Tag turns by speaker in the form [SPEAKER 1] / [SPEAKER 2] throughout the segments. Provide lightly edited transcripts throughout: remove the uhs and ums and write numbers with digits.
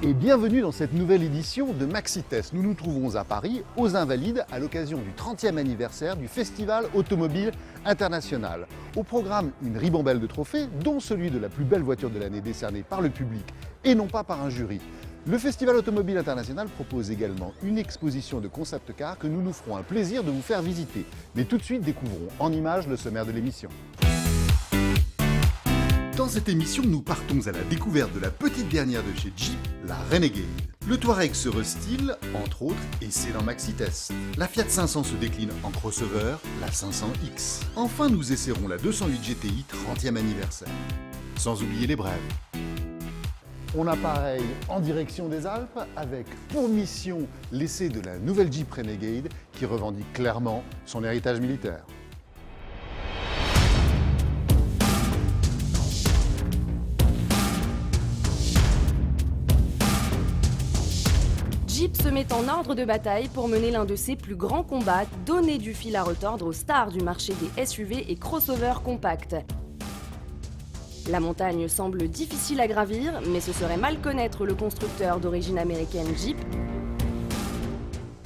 [SPEAKER 1] Et bienvenue dans cette nouvelle édition de Maxi-Test. Nous nous trouvons à Paris, aux Invalides, à l'occasion du 30e anniversaire du Festival Automobile International. Au programme, une ribambelle de trophées, dont celui de la plus belle voiture de l'année décernée par le public et non pas par un jury. Le Festival Automobile International propose également une exposition de concept cars que nous nous ferons un plaisir de vous faire visiter. Mais tout de suite, découvrons en images le sommaire de l'émission. Dans cette émission, nous partons à la découverte de la petite dernière de chez Jeep, la Renegade. Le Touareg se restyle, entre autres, et c'est dans Maxi-Test. La Fiat 500 se décline en crossover, la 500X. Enfin, nous essaierons la 208 GTI 30e anniversaire. Sans oublier les brèves. On appareille en direction des Alpes avec pour mission l'essai de la nouvelle Jeep Renegade qui revendique clairement son héritage militaire.
[SPEAKER 2] Jeep se met en ordre de bataille pour mener l'un de ses plus grands combats, donner du fil à retordre aux stars du marché des SUV et crossovers compacts. La montagne semble difficile à gravir, mais ce serait mal connaître le constructeur d'origine américaine Jeep.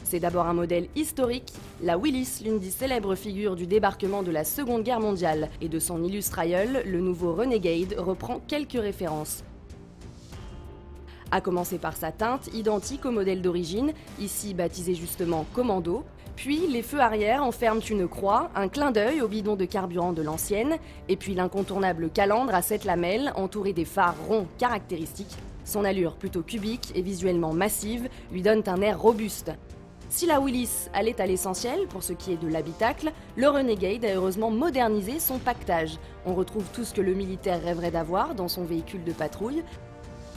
[SPEAKER 2] C'est d'abord un modèle historique, la Willys, l'une des célèbres figures du débarquement de la Seconde Guerre mondiale, et de son illustre aïeul, le nouveau Renegade reprend quelques références. À commencer par sa teinte, identique au modèle d'origine, ici baptisé justement Commando, puis les feux arrière enferment une croix, un clin d'œil au bidon de carburant de l'ancienne, et puis l'incontournable calandre à 7 lamelles entouré des phares ronds caractéristiques. Son allure plutôt cubique et visuellement massive lui donne un air robuste. Si la Willys allait à l'essentiel pour ce qui est de l'habitacle, le Renegade a heureusement modernisé son pactage. On retrouve tout ce que le militaire rêverait d'avoir dans son véhicule de patrouille.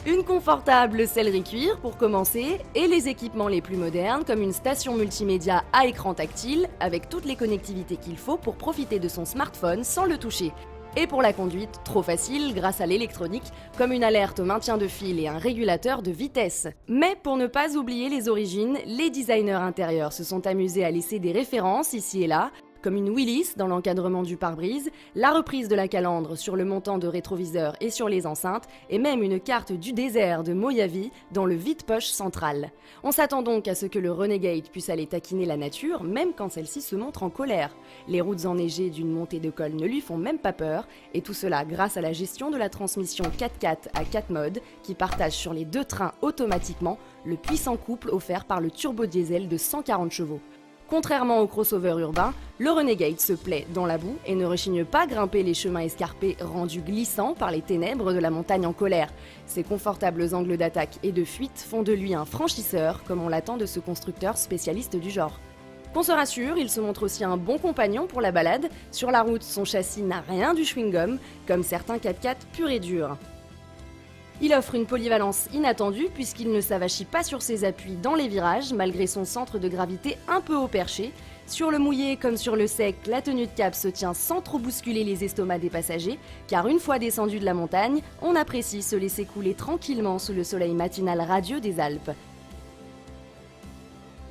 [SPEAKER 2] Une confortable sellerie cuir pour commencer, et les équipements les plus modernes comme une station multimédia à écran tactile avec toutes les connectivités qu'il faut pour profiter de son smartphone sans le toucher. Et pour la conduite, trop facile grâce à l'électronique, comme une alerte au maintien de fil et un régulateur de vitesse. Mais pour ne pas oublier les origines, les designers intérieurs se sont amusés à laisser des références ici et là, comme une Willys dans l'encadrement du pare-brise, la reprise de la calandre sur le montant de rétroviseur et sur les enceintes, et même une carte du désert de Mojave dans le vide-poche central. On s'attend donc à ce que le Renegade puisse aller taquiner la nature, même quand celle-ci se montre en colère. Les routes enneigées d'une montée de col ne lui font même pas peur, et tout cela grâce à la gestion de la transmission 4x4 à 4 modes, qui partage sur les deux trains automatiquement le puissant couple offert par le turbo-diesel de 140 chevaux. Contrairement au crossover urbain, le Renegade se plaît dans la boue et ne rechigne pas à grimper les chemins escarpés rendus glissants par les ténèbres de la montagne en colère. Ses confortables angles d'attaque et de fuite font de lui un franchisseur, comme on l'attend de ce constructeur spécialiste du genre. Qu'on se rassure, il se montre aussi un bon compagnon pour la balade. Sur la route, son châssis n'a rien du chewing-gum, comme certains 4x4 purs et durs. Il offre une polyvalence inattendue puisqu'il ne s'avachit pas sur ses appuis dans les virages malgré son centre de gravité un peu haut perché. Sur le mouillé comme sur le sec, la tenue de cap se tient sans trop bousculer les estomacs des passagers car une fois descendu de la montagne, on apprécie se laisser couler tranquillement sous le soleil matinal radieux des Alpes.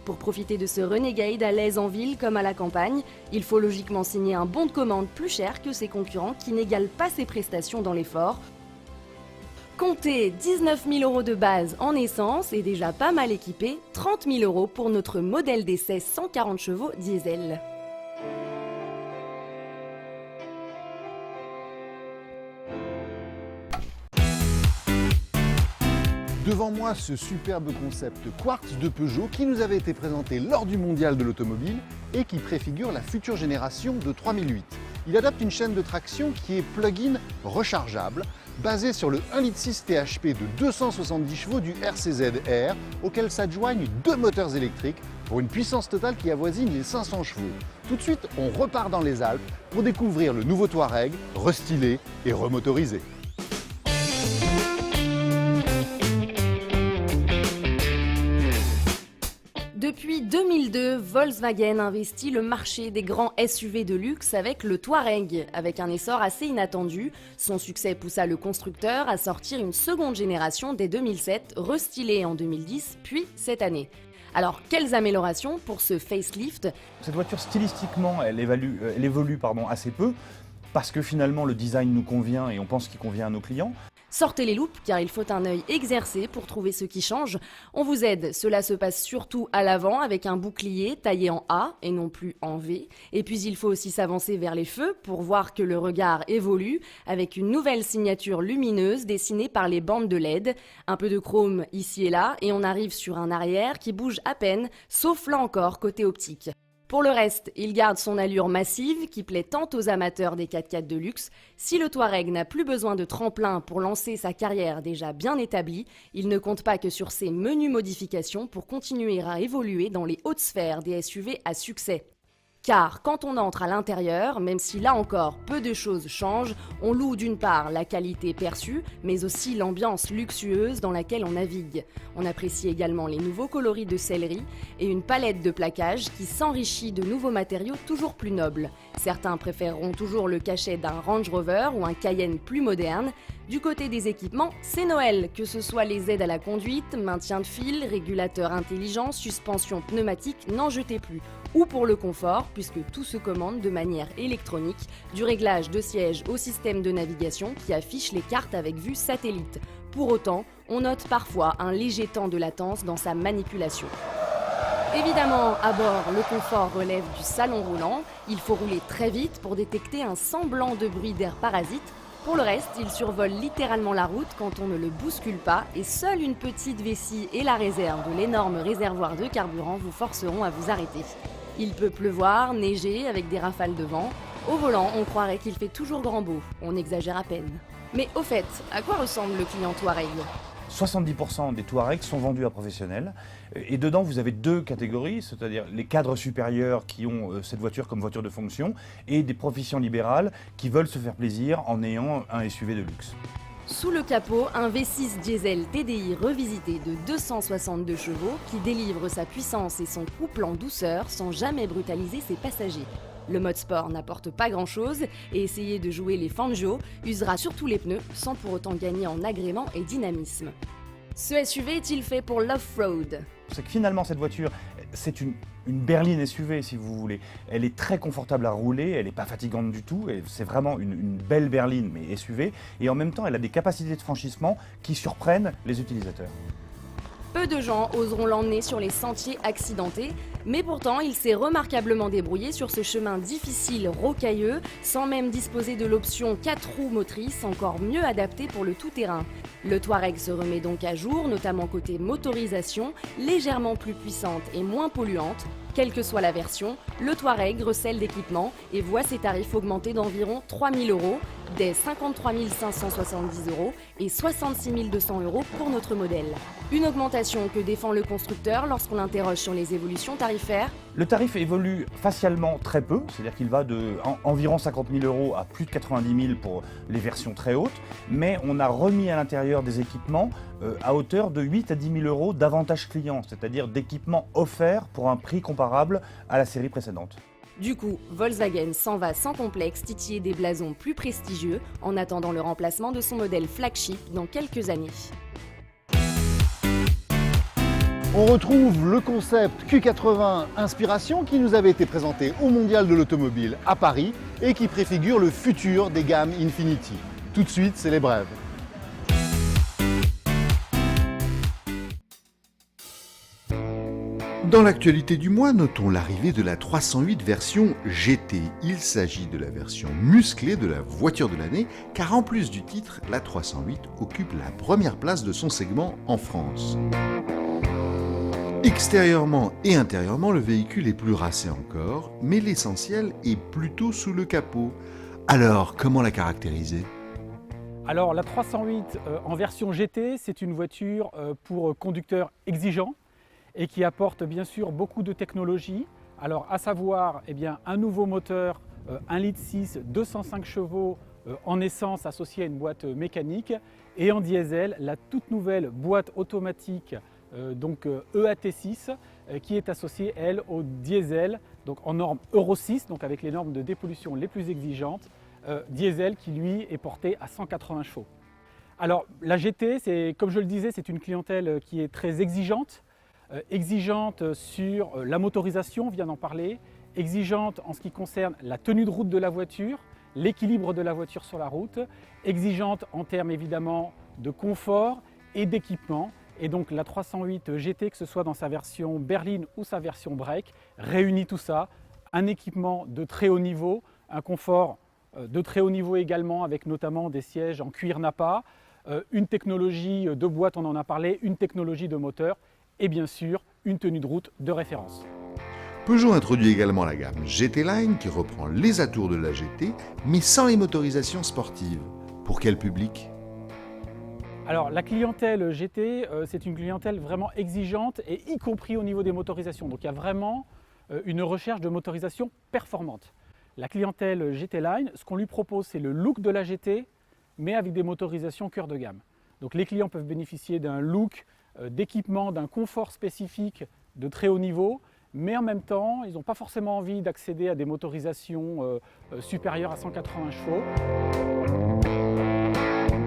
[SPEAKER 2] Pour profiter de ce Renegade à l'aise en ville comme à la campagne, il faut logiquement signer un bon de commande plus cher que ses concurrents qui n'égalent pas ses prestations dans l'effort. Comptez 19 000 € de base en essence et déjà pas mal équipé, 30 000 € pour notre modèle d'essai 140 chevaux diesel.
[SPEAKER 1] Devant moi, ce superbe concept Quartz de Peugeot qui nous avait été présenté lors du Mondial de l'automobile et qui préfigure la future génération de 3008. Il adapte une chaîne de traction qui est plug-in rechargeable, basée sur le 1,6 litre THP de 270 chevaux du RCZ-R, auquel s'adjoignent deux moteurs électriques pour une puissance totale qui avoisine les 500 chevaux. Tout de suite, on repart dans les Alpes pour découvrir le nouveau Touareg, restylé et remotorisé.
[SPEAKER 2] Depuis 2002, Volkswagen investit le marché des grands SUV de luxe avec le Touareg. Avec un essor assez inattendu, son succès poussa le constructeur à sortir une seconde génération dès 2007, restylée en 2010, puis cette année. Alors, quelles améliorations pour ce facelift?
[SPEAKER 3] Cette voiture, stylistiquement, elle évolue assez peu, parce que finalement le design nous convient et on pense qu'il convient à nos clients.
[SPEAKER 2] Sortez les loupes car il faut un œil exercé pour trouver ce qui change. On vous aide, cela se passe surtout à l'avant avec un bouclier taillé en A et non plus en V. Et puis il faut aussi s'avancer vers les feux pour voir que le regard évolue avec une nouvelle signature lumineuse dessinée par les bandes de LED. Un peu de chrome ici et là et on arrive sur un arrière qui bouge à peine, sauf là encore côté optique. Pour le reste, il garde son allure massive qui plaît tant aux amateurs des 4x4 de luxe. Si le Touareg n'a plus besoin de tremplin pour lancer sa carrière déjà bien établie, il ne compte pas que sur ses menues modifications pour continuer à évoluer dans les hautes sphères des SUV à succès. Car quand on entre à l'intérieur, même si là encore peu de choses changent, on loue d'une part la qualité perçue, mais aussi l'ambiance luxueuse dans laquelle on navigue. On apprécie également les nouveaux coloris de sellerie et une palette de plaquages qui s'enrichit de nouveaux matériaux toujours plus nobles. Certains préféreront toujours le cachet d'un Range Rover ou un Cayenne plus moderne. Du côté des équipements, c'est Noël, que ce soit les aides à la conduite, maintien de fil, régulateur intelligent, suspension pneumatique, n'en jetez plus. Ou pour le confort, puisque tout se commande de manière électronique, du réglage de siège au système de navigation qui affiche les cartes avec vue satellite. Pour autant, on note parfois un léger temps de latence dans sa manipulation. Évidemment, à bord, le confort relève du salon roulant. Il faut rouler très vite pour détecter un semblant de bruit d'air parasite. Pour le reste, il survole littéralement la route quand on ne le bouscule pas et seule une petite vessie et la réserve de l'énorme réservoir de carburant vous forceront à vous arrêter. Il peut pleuvoir, neiger avec des rafales de vent. Au volant, on croirait qu'il fait toujours grand beau. On exagère à peine. Mais au fait, à quoi ressemble le client Touareg ?
[SPEAKER 3] 70% des Touaregs sont vendus à professionnels. Et dedans, vous avez deux catégories, c'est-à-dire les cadres supérieurs qui ont cette voiture comme voiture de fonction et des professions libérales qui veulent se faire plaisir en ayant un SUV de luxe.
[SPEAKER 2] Sous le capot, un V6 diesel TDI revisité de 262 chevaux qui délivre sa puissance et son couple en douceur sans jamais brutaliser ses passagers. Le mode sport n'apporte pas grand-chose et essayer de jouer les Fangio usera surtout les pneus sans pour autant gagner en agrément et dynamisme. Ce SUV est-il fait pour l'off-road ?
[SPEAKER 3] C'est que finalement, cette voiture, c'est une berline SUV, si vous voulez. Elle est très confortable à rouler, elle n'est pas fatigante du tout. C'est vraiment une belle berline, mais SUV. Et en même temps, elle a des capacités de franchissement qui surprennent les utilisateurs.
[SPEAKER 2] Peu de gens oseront l'emmener sur les sentiers accidentés, mais pourtant il s'est remarquablement débrouillé sur ce chemin difficile, rocailleux, sans même disposer de l'option 4 roues motrices encore mieux adaptée pour le tout-terrain. Le Touareg se remet donc à jour, notamment côté motorisation, légèrement plus puissante et moins polluante. Quelle que soit la version, le Touareg recèle d'équipements et voit ses tarifs augmenter d'environ 3 000 €, des 53 570 € et 66 200 € pour notre modèle. Une augmentation que défend le constructeur lorsqu'on l'interroge sur les évolutions tarifaires.
[SPEAKER 3] Le tarif évolue facialement très peu, c'est-à-dire qu'il va de environ 50 000 € à plus de 90 000 pour les versions très hautes, mais on a remis à l'intérieur des équipements à hauteur de 8 à 10 000 € d'avantages clients, c'est-à-dire d'équipements offerts pour un prix comparable à la série précédente.
[SPEAKER 2] Du coup, Volkswagen s'en va sans complexe titiller des blasons plus prestigieux en attendant le remplacement de son modèle flagship dans quelques années.
[SPEAKER 1] On retrouve le concept Q80 Inspiration qui nous avait été présenté au Mondial de l'Automobile à Paris et qui préfigure le futur des gammes Infiniti. Tout de suite, c'est les brèves.
[SPEAKER 4] Dans l'actualité du mois, notons l'arrivée de la 308 version GT. Il s'agit de la version musclée de la voiture de l'année, car en plus du titre, la 308 occupe la première place de son segment en France. Extérieurement et intérieurement, le véhicule est plus racé encore, mais l'essentiel est plutôt sous le capot. Alors, comment la caractériser ?
[SPEAKER 5] Alors la 308 en version GT, c'est une voiture pour conducteurs exigeants et qui apporte bien sûr beaucoup de technologies. Alors à savoir un nouveau moteur 1,6 litre, 205 chevaux en essence associé à une boîte mécanique et en diesel la toute nouvelle boîte automatique EAT6 qui est associée elle au diesel donc en norme Euro 6, donc avec les normes de dépollution les plus exigeantes, diesel qui lui est porté à 180 chevaux. Alors la GT, comme je le disais, c'est une clientèle qui est très exigeante. Exigeante sur la motorisation, on vient d'en parler, exigeante en ce qui concerne la tenue de route de la voiture, l'équilibre de la voiture sur la route, exigeante en termes évidemment de confort et d'équipement. Et donc la 308 GT, que ce soit dans sa version berline ou sa version break, réunit tout ça. Un équipement de très haut niveau, un confort de très haut niveau également, avec notamment des sièges en cuir Nappa, une technologie de boîte, on en a parlé, une technologie de moteur et bien sûr une tenue de route de référence.
[SPEAKER 4] Peugeot introduit également la gamme GT Line qui reprend les atours de la GT, mais sans les motorisations sportives. Pour quel public ?
[SPEAKER 5] Alors la clientèle GT, c'est une clientèle vraiment exigeante et y compris au niveau des motorisations. Donc il y a vraiment une recherche de motorisation performante. La clientèle GT Line, ce qu'on lui propose, c'est le look de la GT, mais avec des motorisations cœur de gamme. Donc les clients peuvent bénéficier d'un look, d'équipement, d'un confort spécifique de très haut niveau, mais en même temps, ils n'ont pas forcément envie d'accéder à des motorisations supérieures à 180 chevaux.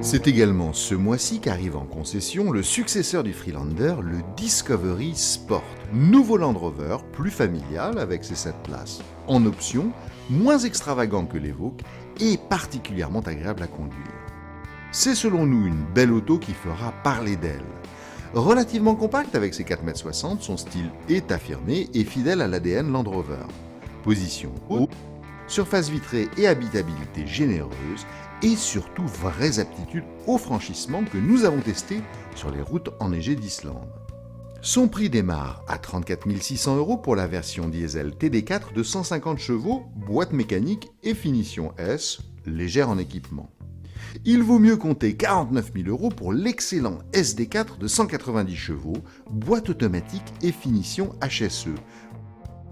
[SPEAKER 4] C'est également ce mois-ci qu'arrive en concession le successeur du Freelander, le Discovery Sport. Nouveau Land Rover, plus familial avec ses 7 places. En option, moins extravagant que l'Evoque et particulièrement agréable à conduire. C'est selon nous une belle auto qui fera parler d'elle. Relativement compacte avec ses 4,60 m, son style est affirmé et fidèle à l'ADN Land Rover. Position haute, surface vitrée et habitabilité généreuse, et surtout vraies aptitudes au franchissement que nous avons testé sur les routes enneigées d'Islande. Son prix démarre à 34 600 € pour la version diesel TD4 de 150 chevaux, boîte mécanique et finition S, légère en équipement. Il vaut mieux compter 49 000 € pour l'excellent SD4 de 190 chevaux, boîte automatique et finition HSE.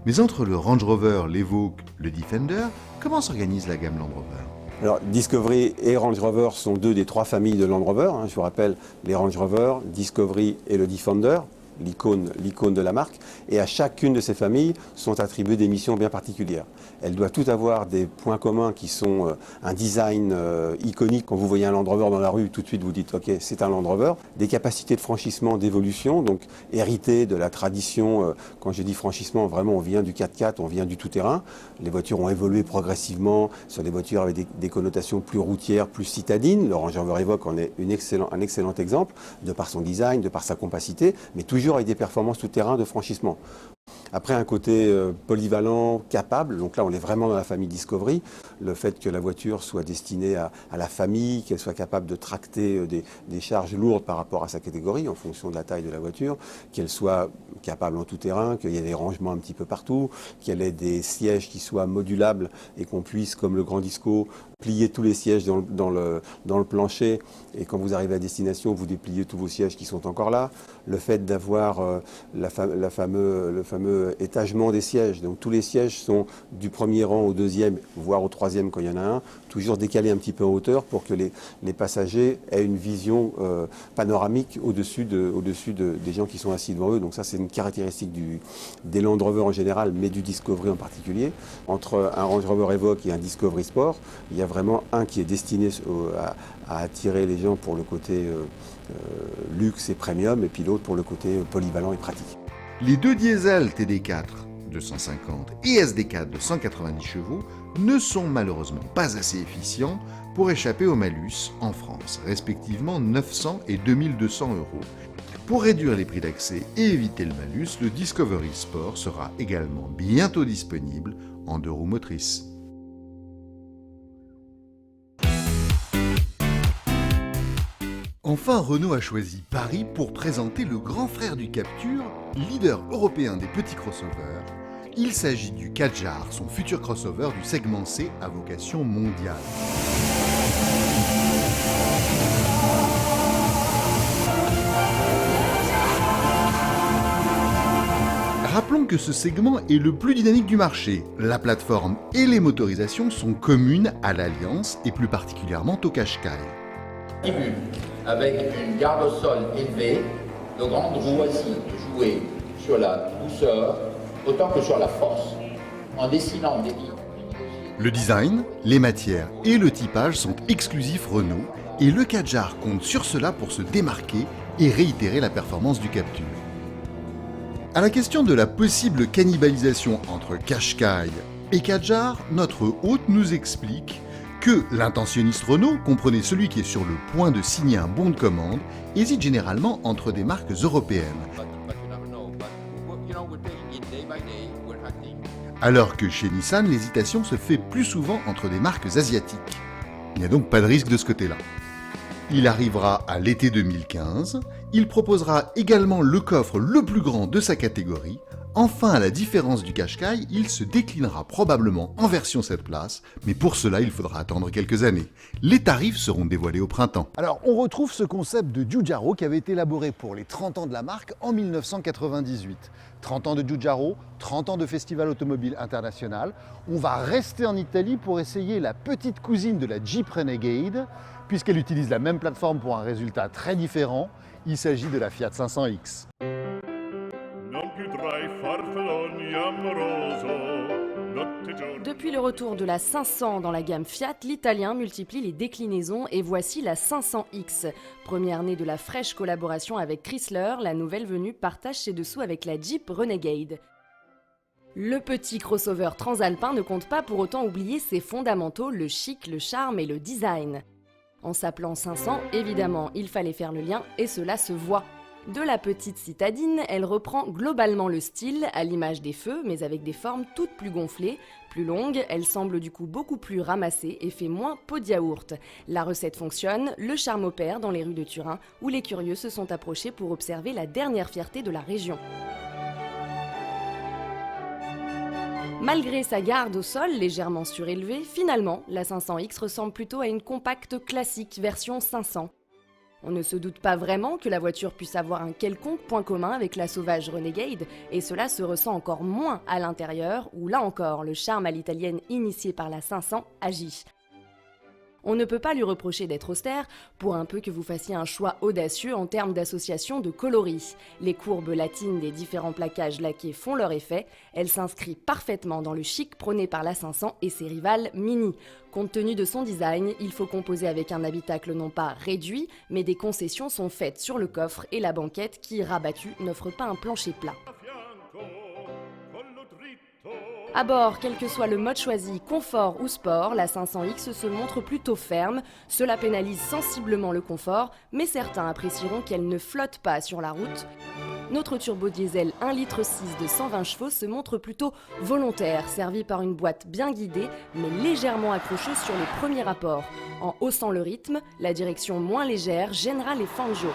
[SPEAKER 4] Mais entre le Range Rover, l'Evoque, le Defender, comment s'organise la gamme Land Rover ?
[SPEAKER 6] Alors, Discovery et Range Rover sont deux des 3 familles de Land Rover. Je vous rappelle, les Range Rover, Discovery et le Defender, l'icône de la marque. Et à chacune de ces familles sont attribuées des missions bien particulières. Elles doivent toutes avoir des points communs qui sont un design iconique. Quand vous voyez un Land Rover dans la rue, tout de suite vous dites « ok, c'est un Land Rover ». Des capacités de franchissement, d'évolution, donc héritées de la tradition. Quand je dis franchissement, vraiment on vient du 4x4, on vient du tout-terrain. Les voitures ont évolué progressivement sur des voitures avec des connotations plus routières, plus citadines. Le Range Rover Evoque en est un excellent exemple, de par son design, de par sa compacité, mais toujours avec des performances tout-terrain de franchissement. Après, un côté polyvalent, capable, donc là on est vraiment dans la famille Discovery, le fait que la voiture soit destinée à la famille, qu'elle soit capable de tracter des charges lourdes par rapport à sa catégorie en fonction de la taille de la voiture, qu'elle soit capable en tout terrain, qu'il y ait des rangements un petit peu partout, qu'elle ait des sièges qui soient modulables et qu'on puisse, comme le Grand Disco, plier tous les sièges dans le plancher et quand vous arrivez à destination, vous dépliez tous vos sièges qui sont encore là. Le fait d'avoir le fameux étagement des sièges, donc tous les sièges sont du premier rang au deuxième, voire au troisième quand il y en a un, toujours décalés un petit peu en hauteur pour que les passagers aient une vision panoramique au-dessus des gens qui sont assis devant eux. Donc ça c'est une caractéristique des Land Rover en général, mais du Discovery en particulier. Entre un Range Rover Evoque et un Discovery Sport, il y a vraiment un qui est destiné à attirer les gens pour le côté luxe et premium, et puis l'autre pour le côté polyvalent et pratique.
[SPEAKER 4] Les deux diesels TD4 de 150 et SD4 de 190 chevaux ne sont malheureusement pas assez efficients pour échapper au malus en France, respectivement 900 et 2200 €. Pour réduire les prix d'accès et éviter le malus, le Discovery Sport sera également bientôt disponible en 2 roues motrices. Enfin, Renault a choisi Paris pour présenter le grand frère du Captur, leader européen des petits crossovers. Il s'agit du Kadjar, son futur crossover du segment C à vocation mondiale. Rappelons que ce segment est le plus dynamique du marché. La plateforme et les motorisations sont communes à l'Alliance et plus particulièrement au Qashqai.
[SPEAKER 7] Avec une garde au sol élevée, le grand choisit de jouer sur la douceur autant que sur la force, en dessinant des lignes.
[SPEAKER 4] Le design, les matières et le typage sont exclusifs Renault et le Kadjar compte sur cela pour se démarquer et réitérer la performance du Captur. À la question de la possible cannibalisation entre Qashqai et Kadjar, notre hôte nous explique que que l'intentionniste Renault, comprenez celui qui est sur le point de signer un bon de commande, hésite généralement entre des marques européennes. Alors que chez Nissan, l'hésitation se fait plus souvent entre des marques asiatiques. Il n'y a donc pas de risque de ce côté-là. Il arrivera à l'été 2015, il proposera également le coffre le plus grand de sa catégorie. Enfin, à la différence du Qashqai, il se déclinera probablement en version 7 places, mais pour cela, il faudra attendre quelques années. Les tarifs seront dévoilés au printemps.
[SPEAKER 1] Alors, on retrouve ce concept de Giugiaro qui avait été élaboré pour les 30 ans de la marque en 1998. 30 ans de Giugiaro, 30 ans de Festival Automobile International. On va rester en Italie pour essayer la petite cousine de la Jeep Renegade, puisqu'elle utilise la même plateforme pour un résultat très différent. Il s'agit de la Fiat 500X.
[SPEAKER 2] Depuis le retour de la 500 dans la gamme Fiat, l'Italien multiplie les déclinaisons et voici la 500X. Première née de la fraîche collaboration avec Chrysler, la nouvelle venue partage ses dessous avec la Jeep Renegade. Le petit crossover transalpin ne compte pas pour autant oublier ses fondamentaux, le chic, le charme et le design. En s'appelant 500, évidemment, il fallait faire le lien et cela se voit. De la petite citadine, elle reprend globalement le style, à l'image des feux, mais avec des formes toutes plus gonflées, plus longues, elle semble du coup beaucoup plus ramassée et fait moins pot de yaourt. La recette fonctionne, le charme opère dans les rues de Turin, où les curieux se sont approchés pour observer la dernière fierté de la région. Malgré sa garde au sol légèrement surélevée, finalement, la 500X ressemble plutôt à une compacte classique version 500. On ne se doute pas vraiment que la voiture puisse avoir un quelconque point commun avec la sauvage Renegade, et cela se ressent encore moins à l'intérieur, où là encore, le charme à l'italienne initié par la 500 agit. On ne peut pas lui reprocher d'être austère, pour un peu que vous fassiez un choix audacieux en termes d'association de coloris. Les courbes latines des différents plaquages laqués font leur effet, elle s'inscrit parfaitement dans le chic prôné par la 500 et ses rivales Mini. Compte tenu de son design, il faut composer avec un habitacle non pas réduit, mais des concessions sont faites sur le coffre et la banquette qui, rabattue, n'offre pas un plancher plat. À bord, quel que soit le mode choisi, confort ou sport, la 500X se montre plutôt ferme. Cela pénalise sensiblement le confort, mais certains apprécieront qu'elle ne flotte pas sur la route. Notre turbo diesel 1,6 litre de 120 chevaux se montre plutôt volontaire, servi par une boîte bien guidée, mais légèrement accrocheuse sur les premiers rapports. En haussant le rythme, la direction moins légère gênera les fangio.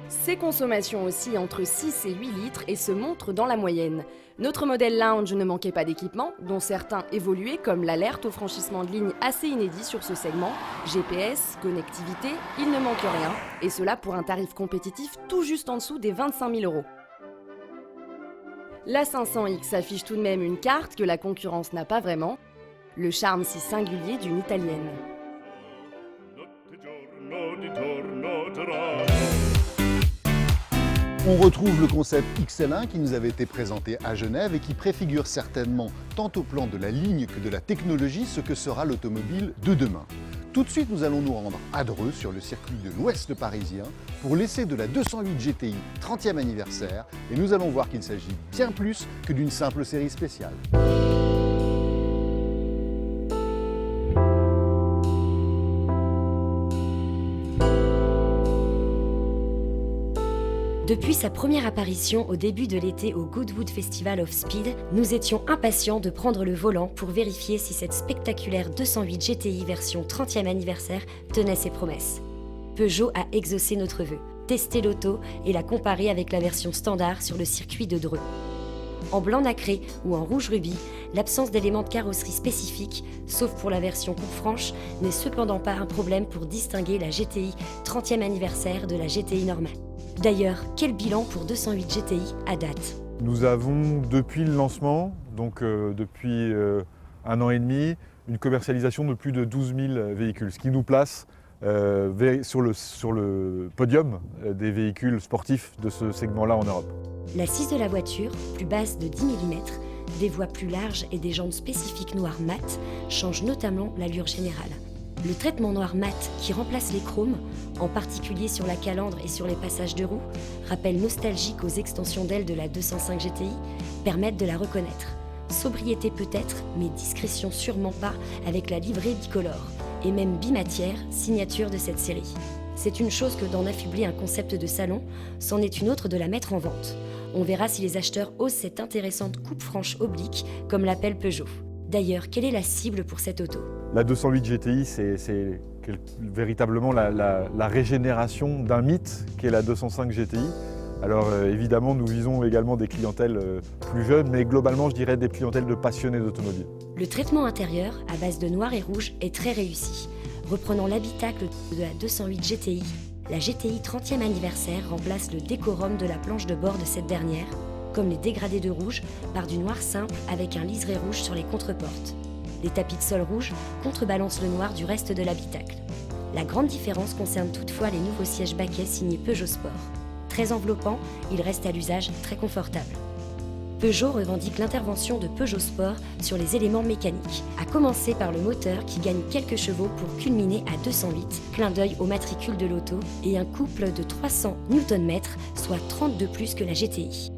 [SPEAKER 2] Ses consommations oscillent entre 6 et 8 litres et se montrent dans la moyenne. Notre modèle lounge ne manquait pas d'équipements, dont certains évoluaient comme l'alerte au franchissement de ligne assez inédit sur ce segment, GPS, connectivité, il ne manque rien, et cela pour un tarif compétitif tout juste en dessous des 25 000 €. La 500X affiche tout de même une carte que la concurrence n'a pas vraiment, le charme si singulier d'une italienne.
[SPEAKER 1] On retrouve le concept XL1 qui nous avait été présenté à Genève et qui préfigure certainement, tant au plan de la ligne que de la technologie, ce que sera l'automobile de demain. Tout de suite, nous allons nous rendre à Dreux, sur le circuit de l'Ouest parisien, pour l'essai de la 208 GTI 30e anniversaire, et nous allons voir qu'il s'agit bien plus que d'une simple série spéciale.
[SPEAKER 8] Depuis sa première apparition au début de l'été au Goodwood Festival of Speed, nous étions impatients de prendre le volant pour vérifier si cette spectaculaire 208 GTI version 30e anniversaire tenait ses promesses. Peugeot a exaucé notre vœu, tester l'auto et la comparer avec la version standard sur le circuit de Dreux. En blanc nacré ou en rouge rubis, l'absence d'éléments de carrosserie spécifiques, sauf pour la version coupe franche, n'est cependant pas un problème pour distinguer la GTI 30e anniversaire de la GTI normale. D'ailleurs, quel bilan pour 208 GTI à date?
[SPEAKER 9] Nous avons, depuis le lancement, donc depuis 1 an et demi, une commercialisation de plus de 12 000 véhicules, ce qui nous place sur le podium des véhicules sportifs de ce segment-là en Europe.
[SPEAKER 8] L'assise de la voiture, plus basse de 10 mm, des voies plus larges et des jantes spécifiques noires mat changent notamment l'allure générale. Le traitement noir mat qui remplace les chromes, en particulier sur la calandre et sur les passages de roues, rappel nostalgique aux extensions d'ailes de la 205 GTI, permettent de la reconnaître. Sobriété peut-être, mais discrétion sûrement pas avec la livrée bicolore, et même bimatière, signature de cette série. C'est une chose que d'en affubler un concept de salon, c'en est une autre de la mettre en vente. On verra si les acheteurs osent cette intéressante coupe franche oblique, comme l'appelle Peugeot. D'ailleurs, quelle est la cible pour cette auto?
[SPEAKER 9] La 208 GTI, c'est véritablement la régénération d'un mythe qui est la 205 GTI. Alors évidemment, nous visons également des clientèles plus jeunes, mais globalement, je dirais des clientèles de passionnés d'automobile.
[SPEAKER 8] Le traitement intérieur, à base de noir et rouge, est très réussi. Reprenant l'habitacle de la 208 GTI, la GTI 30e anniversaire remplace le décorum de la planche de bord de cette dernière, comme les dégradés de rouge, par du noir simple avec un liseré rouge sur les contreportes. Les tapis de sol rouge contrebalancent le noir du reste de l'habitacle. La grande différence concerne toutefois les nouveaux sièges baquets signés Peugeot Sport. Très enveloppants, ils restent à l'usage très confortables. Peugeot revendique l'intervention de Peugeot Sport sur les éléments mécaniques, à commencer par le moteur qui gagne quelques chevaux pour culminer à 208, clin d'œil au matricule de l'auto, et un couple de 300 Nm, soit 30 de plus que la GTI.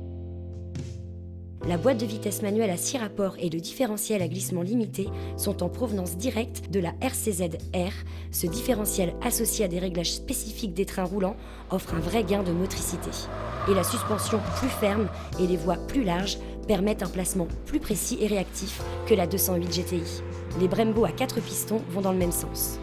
[SPEAKER 8] La boîte de vitesse manuelle à 6 rapports et le différentiel à glissement limité sont en provenance directe de la RCZ-R. Ce différentiel associé à des réglages spécifiques des trains roulants offre un vrai gain de motricité. Et la suspension plus ferme et les voies plus larges permettent un placement plus précis et réactif que la 208 GTI. Les Brembo à 4 pistons vont dans le même sens.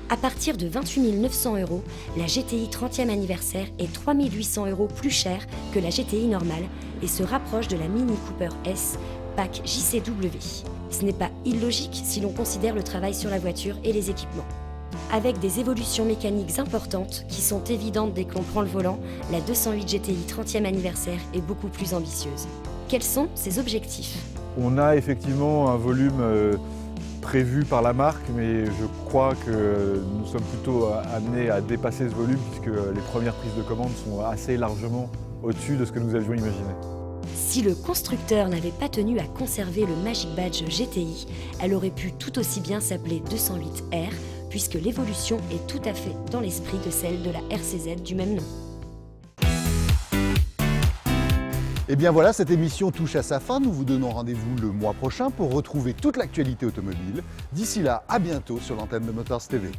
[SPEAKER 8] À partir de 28 900 €, la GTI 30e anniversaire est 3 800 € plus chère que la GTI normale et se rapproche de la Mini Cooper S, pack JCW. Ce n'est pas illogique si l'on considère le travail sur la voiture et les équipements. Avec des évolutions mécaniques importantes qui sont évidentes dès que l'on prend le volant, la 208 GTI 30e anniversaire est beaucoup plus ambitieuse. Quels sont ses objectifs?
[SPEAKER 9] On a effectivement un volume prévu par la marque, mais je crois que nous sommes plutôt amenés à dépasser ce volume puisque les premières prises de commande sont assez largement au-dessus de ce que nous avions imaginé.
[SPEAKER 8] Si le constructeur n'avait pas tenu à conserver le Magic Badge GTI, elle aurait pu tout aussi bien s'appeler 208R, puisque l'évolution est tout à fait dans l'esprit de celle de la RCZ du même nom.
[SPEAKER 1] Et bien voilà, cette émission touche à sa fin. Nous vous donnons rendez-vous le mois prochain pour retrouver toute l'actualité automobile. D'ici là, à bientôt sur l'antenne de Motors TV.